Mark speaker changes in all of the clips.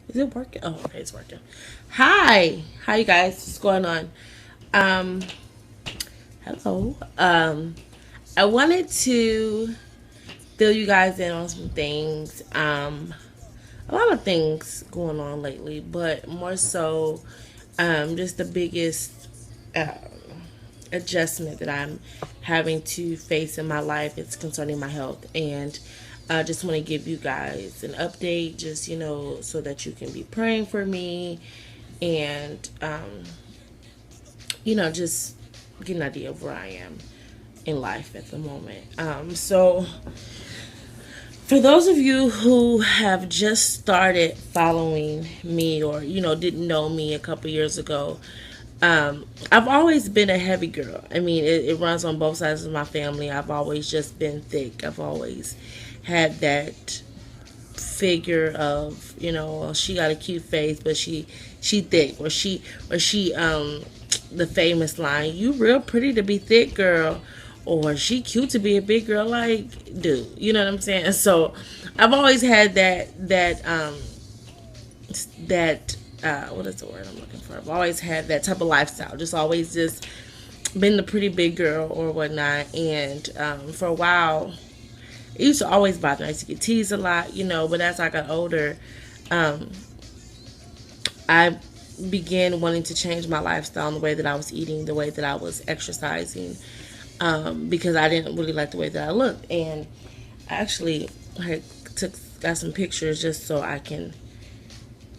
Speaker 1: Is it working? Oh, okay, it's working. Hi. How you guys? What's going on? Um, hello. I wanted to fill you guys in on some things. A lot of things going on lately, but more so, just the biggest uh, adjustment that I'm having to face in my life. It's concerning my health, and I just want to give you guys an update, just so that you can be praying for me, and just get an idea of where I am in life at the moment. So for those of you who have just started following me, or didn't know me a couple years ago, I've always been a heavy girl. I mean, it runs on both sides of my family. I've always just been thick. I've always had that figure of, well, she got a cute face, but she thick, or she the famous line, "You real pretty to be thick, girl," or "She cute to be a big girl." Like, dude, you know what I'm saying? So I've always had that what is the word I'm looking for? I've always had that type of lifestyle. Just always just been the pretty big girl or whatnot. And for a while, it used to always bother me. I used to get teased a lot, But as I got older, um, I began wanting to change my lifestyle and the way that I was eating, the way that I was exercising, because I didn't really like the way that I looked. And I actually had got some pictures just so I can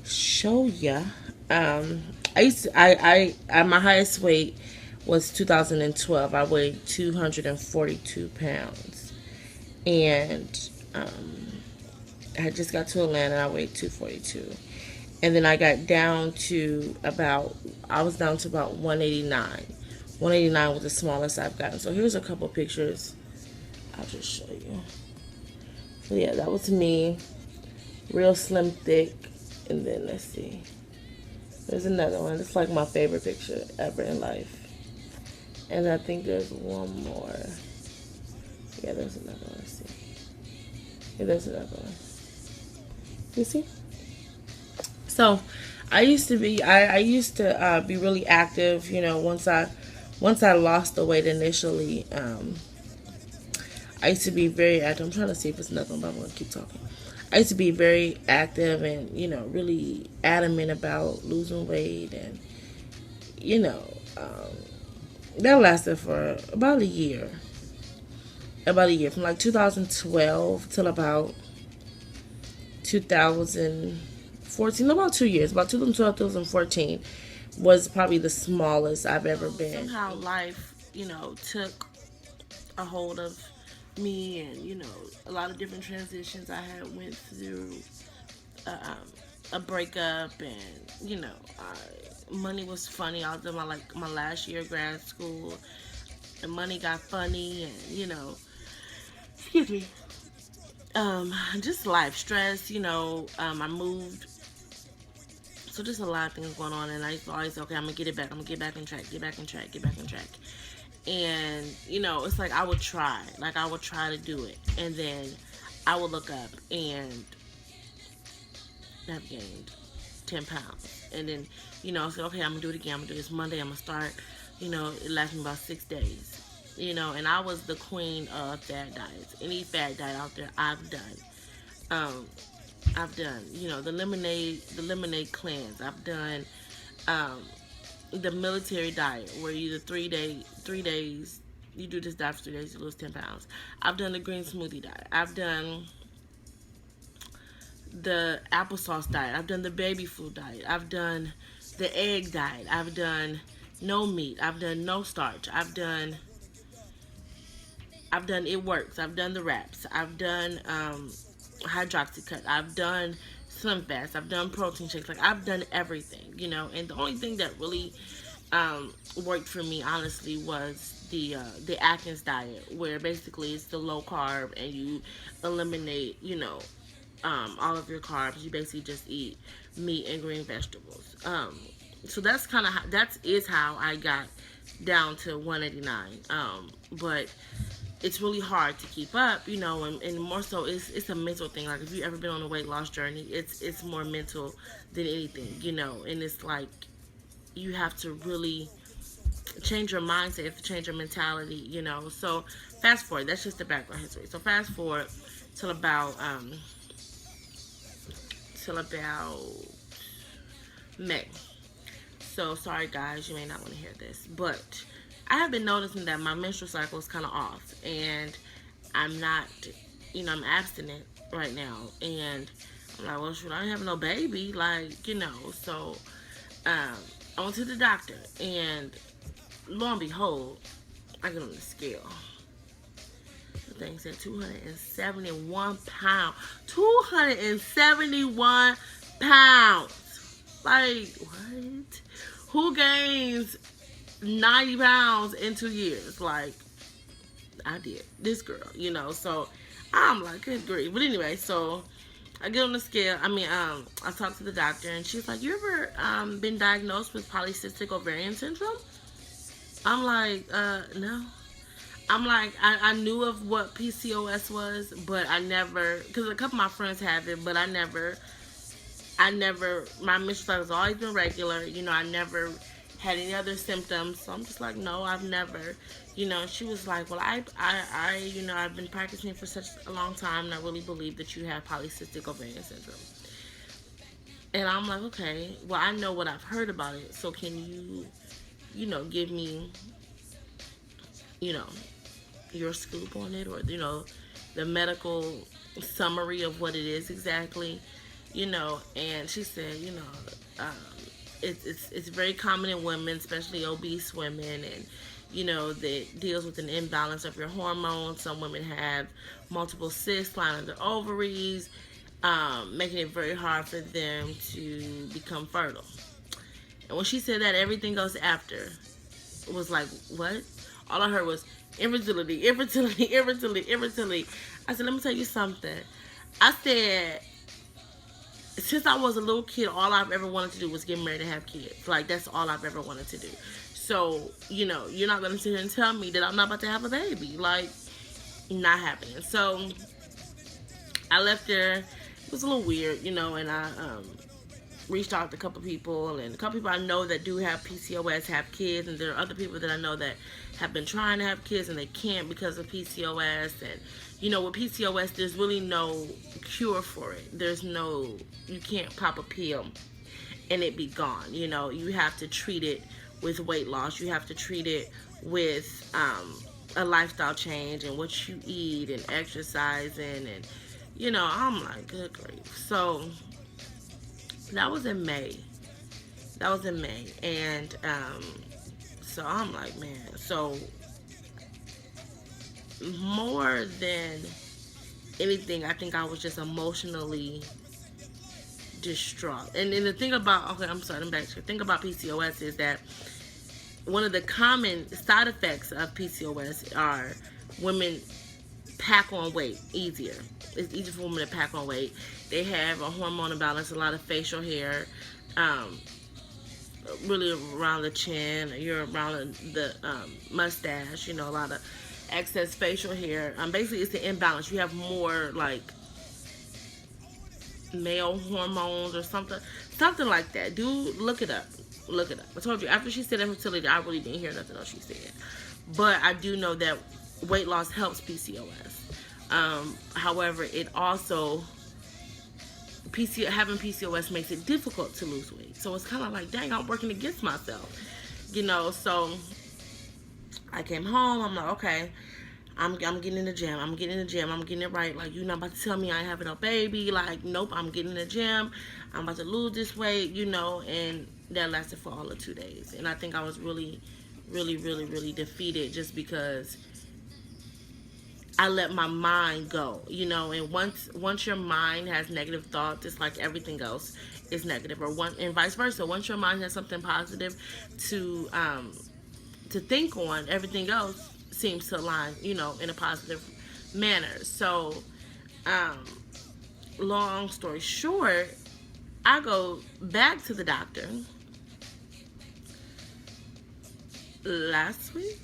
Speaker 1: show ya. I used to, my highest weight was 2012. I weighed 242 pounds, and I just got to Atlanta. I weighed 242, and then I got down to about I was down to about 189. 189 was the smallest I've gotten. So here's a couple pictures. I'll just show you. So yeah, that was me, real slim, thick, and then let's see. There's another one. It's like my favorite picture ever in life. And I think there's one more. Yeah, there's another one. Let's see. Yeah, there's another one. You see? So, I used to be really active. Once I lost the weight initially, I used to be very active. I'm trying to see if it's another one, but I'm gonna keep talking. I used to be very active and really adamant about losing weight, and you know um, that lasted for about a year from like 2012 till about 2014, about 2 years, about 2012 2014 was probably the smallest I've ever been. Somehow life took a hold of me, and a lot of different transitions I had went through, um, a breakup, and money was funny. I was in my last year of grad school, and money got funny, and excuse me, just life stress. I moved, so just a lot of things going on, and I used to always say, okay, I'm gonna get it back. I'm gonna get back on track. Get back on track. Get back on track. And it's like I would try to do it, and then I would look up and I've gained 10 pounds. And then, I said, okay, I'm going to do it again. I'm going to do this Monday. I'm going to start. It lasted me about 6 days. And I was the queen of fad diets. Any fad diet out there, I've done. Um, I've done, the lemonade cleanse. I've done um, the military diet, where you the 3 days, you do this diet for 3 days, you lose 10 pounds. I've done the green smoothie diet. I've done the applesauce diet. I've done the baby food diet. I've done the egg diet. I've done no meat. I've done no starch. I've done it works. I've done the wraps. I've done hydroxycut. I've done slim fast. I've done protein shakes. Like, I've done everything. And the only thing that really worked for me, honestly, was the Atkins diet, where basically it's the low carb, and you eliminate all of your carbs. You basically just eat meat and green vegetables. So that's kind of that is how I got down to 189. But it's really hard to keep up, and more so it's a mental thing. Like if you ever been on a weight loss journey, it's more mental than anything, and it's like you have to really change your mindset, you have to change your mentality. So fast forward, that's just the background history. So fast forward till about till about May. So sorry guys, you may not want to hear this, but I have been noticing that my menstrual cycle is kind of off, and I'm not, I'm abstinent right now, and I'm like, well, shoot, I ain't having no baby, so I went to the doctor, and lo and behold, I get on the scale. The thing said 271 pounds. 271 pounds. Like, what? Who gains 90 pounds in 2 years? Like, I did. This girl. So I'm like, good grief. But anyway, so I get on the scale. I talked to the doctor, and she's like, you ever been diagnosed with polycystic ovarian syndrome? I'm like, no. I'm like, I knew of what PCOS was, but I never, because a couple of my friends have it, but I never, my menstrual cycle has always been regular. I never had any other symptoms. So I'm just like, no, I've never. She was like, well, I've been practicing for such a long time, and I really believe that you have polycystic ovarian syndrome. And I'm like, okay, well, I know what I've heard about it. So can you, give me, you know, your scoop on it, or the medical summary of what it is exactly, and she said, um, it's very common in women, especially obese women, and that deals with an imbalance of your hormones. Some women have multiple cysts lining their ovaries, making it very hard for them to become fertile. And when she said that, everything goes after was like, what? All I heard was infertility, infertility, infertility, infertility. I said, let me tell you something. I said, since I was a little kid, all I've ever wanted to do was get married and have kids. Like, that's all I've ever wanted to do. So, you're not going to sit here and tell me that I'm not about to have a baby. Like, not happening. So, I left there. It was a little weird, and I reached out to a couple people, and a couple people I know that do have PCOS have kids, and there are other people that I know that have been trying to have kids and they can't because of PCOS. And with PCOS, there's really no cure for it. You can't pop a pill and it be gone. You have to treat it with weight loss. You have to treat it with a lifestyle change and what you eat and exercising, and I'm like, good grief. So that was in May. And so I'm like, man. So more than anything, I think I was just emotionally distraught. And then the thing about, okay, I'm sorry, I'm back to the thing about PCOS is that one of the common side effects of PCOS are women pack on weight easier. It's easier for women to pack on weight. They have a hormone imbalance, a lot of facial hair, really around the chin, you're around the mustache, a lot of excess facial hair. Basically, it's the imbalance. You have more like male hormones or something like that. Look it up. I told you, after she said infertility, I really didn't hear nothing else she said. But I do know that weight loss helps PCOS. However, it also having PCOS makes it difficult to lose weight. So it's kind of like, dang, I'm working against myself. So I came home. I'm like, okay, I'm getting in the gym. I'm getting it right. Like, you're not about to tell me I ain't having no baby. Like, nope, I'm getting in the gym. I'm about to lose this weight, and that lasted for all of 2 days. And I think I was really, really, really, really defeated just because I let my mind go, and once your mind has negative thoughts, it's like everything else is negative, and vice versa. Once your mind has something positive to think on, everything else seems to align, in a positive manner. So, long story short, I go back to the doctor last week.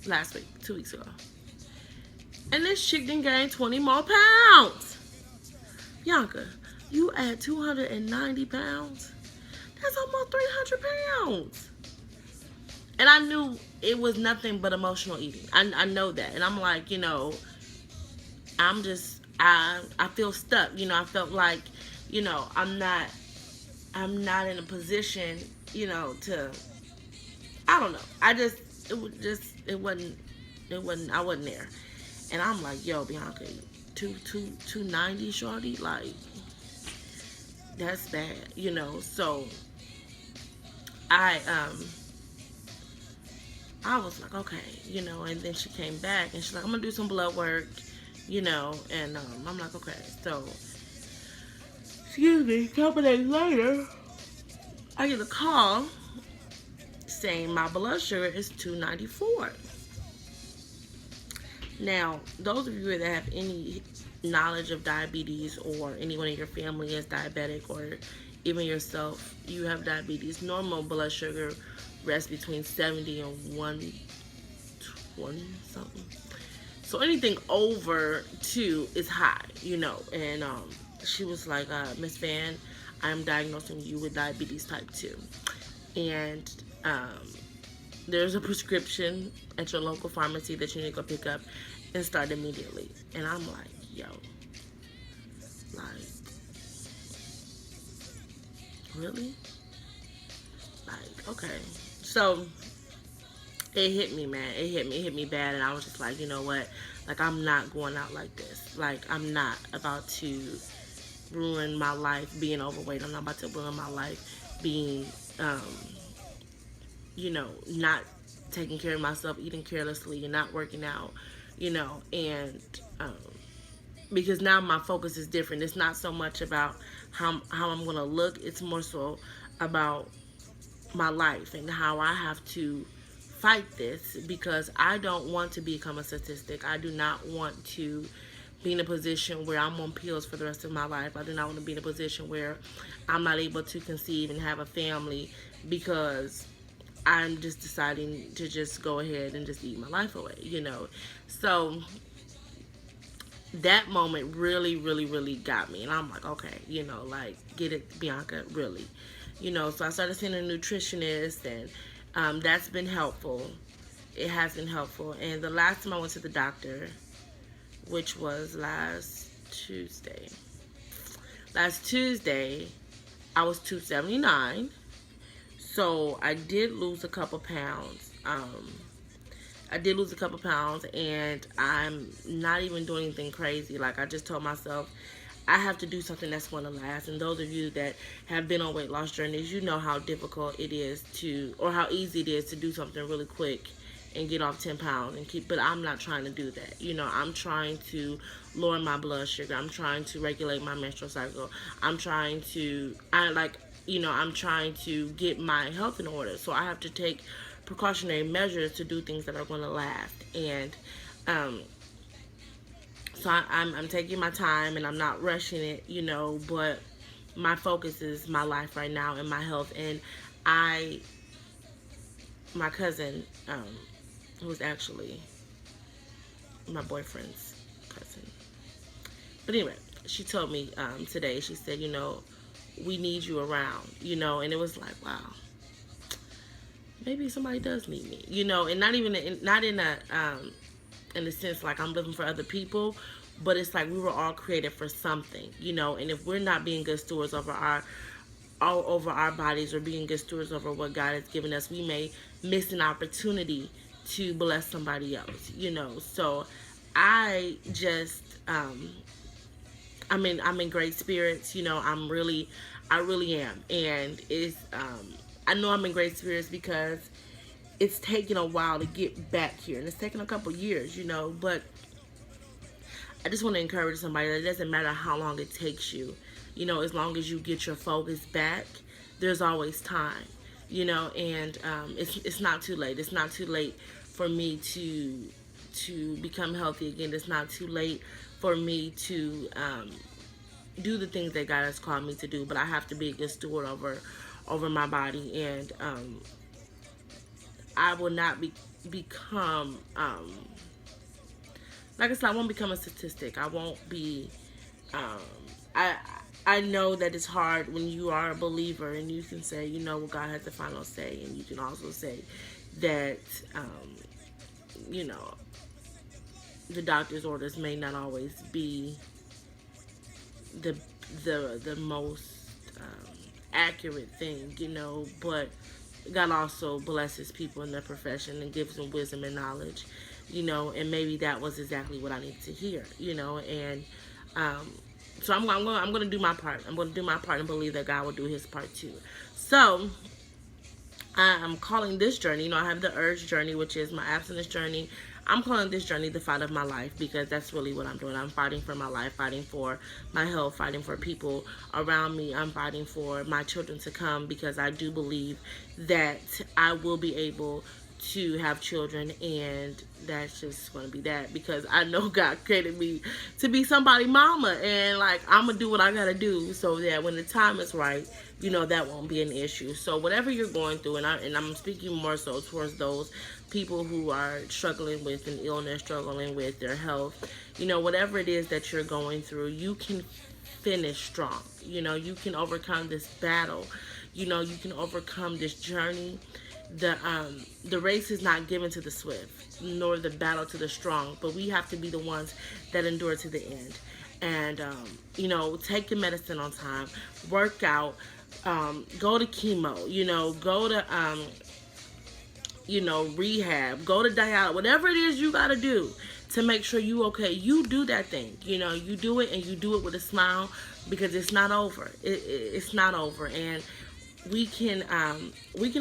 Speaker 1: last week, 2 weeks ago. And this chick done gained 20 more pounds. Bianca, you add 290 pounds? That's almost 300 pounds. And I knew it was nothing but emotional eating. I know that. And I'm like, I feel stuck. I felt like, I'm not in a position, to, I don't know. I wasn't there. And I'm like, yo, Bianca, 290, shorty, like, that's bad. So I was like, okay, and then she came back and she's like, I'm gonna do some blood work, and I'm like, okay. So, excuse me, a couple days later, I get a call saying my blood sugar is 294. Now, those of you that have any knowledge of diabetes, or anyone in your family is diabetic, or even yourself, you have diabetes, normal blood sugar rests between 70 and 120 something. So anything over 2 is high, and she was like, Miss Van, I'm diagnosing you with diabetes type 2. And there's a prescription at your local pharmacy that you need to go pick up and start immediately. And I'm like, yo, like, really? Like, okay. So it hit me, man. It hit me bad. And I was just like, you know what? Like, I'm not going out like this. Like, I'm not about to ruin my life being overweight. I'm not about to ruin my life being, not taking care of myself, eating carelessly, and not working out, and because now my focus is different. It's not so much about how I'm going to look. It's more so about my life and how I have to fight this, because I don't want to become a statistic. I do not want to be in a position where I'm on pills for the rest of my life. I do not want to be in a position where I'm not able to conceive and have a family because I'm just deciding to just go ahead and just eat my life away, So that moment really, really, really got me. And I'm like, okay, like, get it, Bianca, really. So I started seeing a nutritionist, and that's been helpful. It has been helpful. And the last time I went to the doctor, which was last Tuesday, I was 279. So I did lose a couple pounds. And I'm not even doing anything crazy. Like, I just told myself, I have to do something that's going to last. And those of you that have been on weight loss journeys, you know how difficult it is or how easy it is to do something really quick and get off 10 pounds but I'm not trying to do that. I'm trying to lower my blood sugar. I'm trying to regulate my menstrual cycle. I'm trying to get my health in order. So I have to take precautionary measures to do things that are going to last. And so I'm taking my time, and I'm not rushing it, but my focus is my life right now and my health. And my cousin, who's actually my boyfriend's cousin. But anyway, she told me today, she said, we need you around, and it was like, wow, maybe somebody does need me, and not in a sense like I'm living for other people, but it's like we were all created for something, and if we're not being good stewards over our bodies, or being good stewards over what God has given us, we may miss an opportunity to bless somebody else, So I just, I'm in great spirits, I really am. And I know I'm in great spirits because it's taken a while to get back here, and it's taken a couple years, but I just want to encourage somebody that it doesn't matter how long it takes you, as long as you get your focus back, there's always time, and it's not too late. It's not too late for me to become healthy again. It's not too late for me to do the things that God has called me to do, but I have to be a good steward over my body. And I will not become like I said, I won't become a statistic. I won't be. Um, I I know that it's hard when you are a believer and you can say, well, God has the final say, and you can also say that, you know, the doctor's orders may not always be the the most accurate thing, but God also blesses people in their profession and gives them wisdom and knowledge, and maybe that was exactly what I needed to hear, and um, so I'm going to do my part. I'm going to do my part and believe that God will do His part too. So I'm calling this journey, I have the urge journey, which is my abstinence journey. I'm calling this journey the fight of my life, because that's really what I'm doing. I'm fighting for my life, fighting for my health, fighting for people around me. I'm fighting for my children to come, because I do believe that I will be able to have children, and that's just going to be that, because I know God created me to be somebody mama, and like I'm gonna do what I gotta do so that when the time is right, that won't be an issue. So whatever you're going through, and I'm speaking more so towards those people who are struggling with an illness, struggling with their health, whatever it is that you're going through, you can finish strong. You can overcome this battle. You can overcome this journey. The race is not given to the swift, nor the battle to the strong, but we have to be the ones that endure to the end. And take the medicine on time, work out, go to chemo, go to rehab, go to dialysis, whatever it is you gotta do to make sure you okay. You do that thing, you do it, and you do it with a smile, because it's not over. It's not over, and we can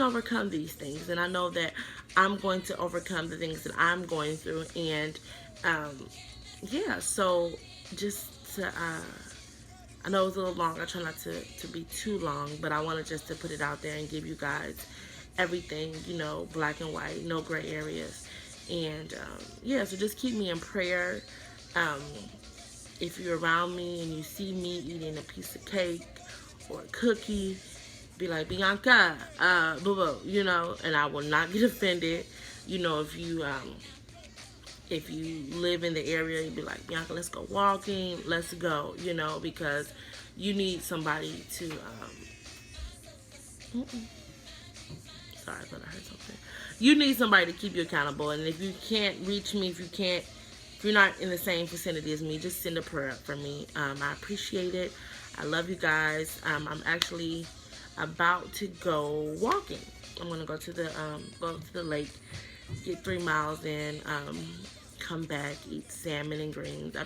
Speaker 1: overcome these things. And I know that I'm going to overcome the things that I'm going through. And yeah, so just to I know it's a little long. I try not to be too long, but I wanted just to put it out there and give you guys everything, black and white, no gray areas. And yeah, so just keep me in prayer. If you're around me and you see me eating a piece of cake or a cookie, be like, Bianca, boo boo, and I will not get offended. If you live in the area, you'd be like, Bianca, let's go walking, let's go, because you need somebody to, sorry, I thought I heard something. You need somebody to keep you accountable, and if you can't reach me, if you're not in the same vicinity as me, just send a prayer up for me. I appreciate it. I love you guys. I'm actually about to go walking. I'm gonna go to the lake, get 3 miles in, come back, eat salmon and greens. I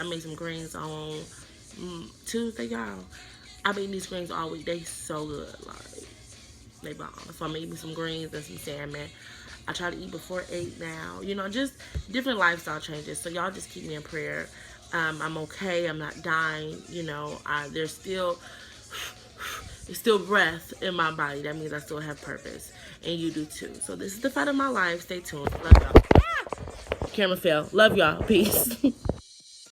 Speaker 1: made some greens on Tuesday, y'all. I've been eating these greens all week. They so good, like they bomb. So I'm eating some greens and some salmon. I try to eat before 8 now. Just different lifestyle changes. So y'all just keep me in prayer. I'm okay. I'm not dying. There's still breath in my body. That means I still have purpose. And you do too. So this is the fight of my life. Stay tuned. Love y'all. Camera fell. Love y'all. Peace.